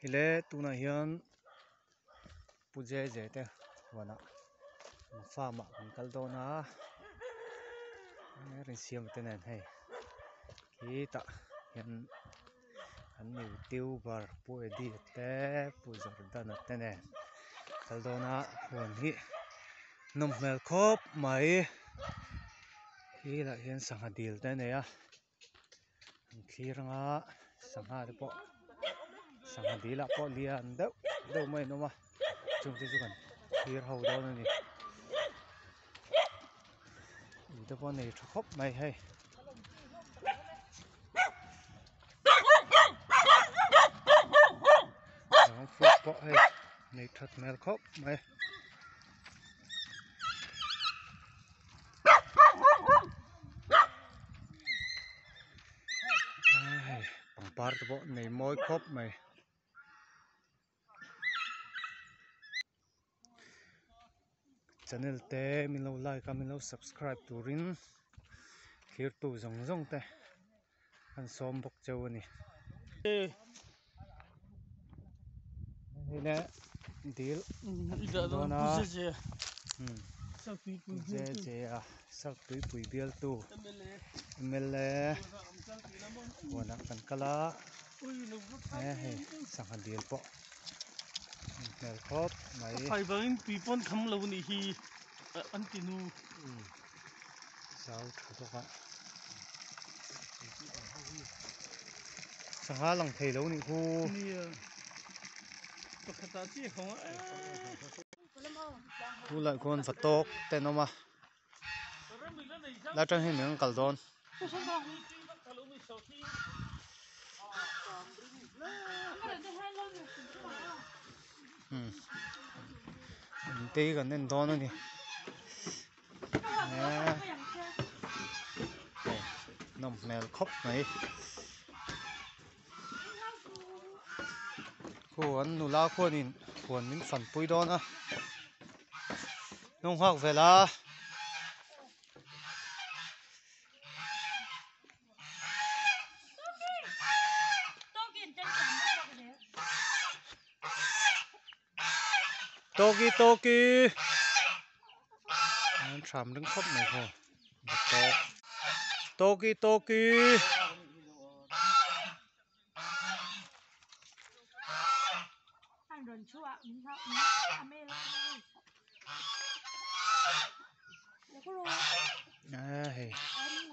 ile tuna hian puje je te wana farma kan kaldona rin siam te nen hei kita hian an niu tiu bar pu edi te pu jordan te nen kaldona huan hi nom mel khop mai hi la hian sangha dil te ne a khiranga sangha de po sangha dila po lian deuh mai noma chung te chu kan khir ho do ni te po nei tha khop mai hei ang phut po hei nei that mel khop mai pangpar te po nei moi khop mai channel te min lo like min lo subscribe turin khir tu zong te an som bok cheu ani ne deal dona je a sak pui bial tu mle wana kan kala he sangha deal po mel khop mai phai bangin pipon kham lo ni hi antinu sau tho ka sangha lang thei lo ni khu ni to khata ti khong khu lại con vật tốt tên ông à đã trong hình những caldon tí gần nên to nữa nè nằm mèo khóc này khu anh nụ la khu nhìn khuôn những phần bụi đó nữa nông hoặc về là toki anh chạm đứng khóc này thôi toki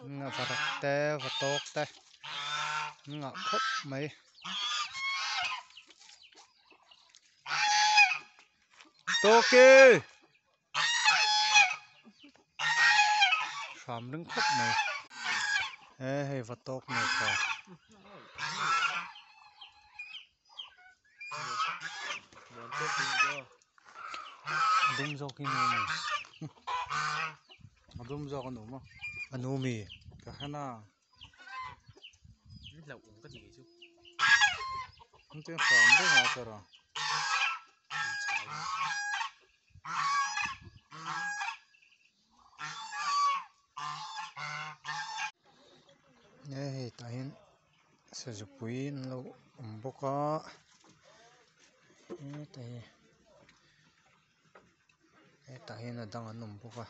ngà vật te vật tốt te ngà khóc mấy toki chạm đứng khóc này hey vật tốt này thôi đúng rồi cái này đúng rồi con đúng không anh ôm mì cả hai na là uống cái gì chứ không tiếng phàm đấy hả trời ạ đây tại sử dụng pin lâu bốc có tại hiện là đang ăn bốc à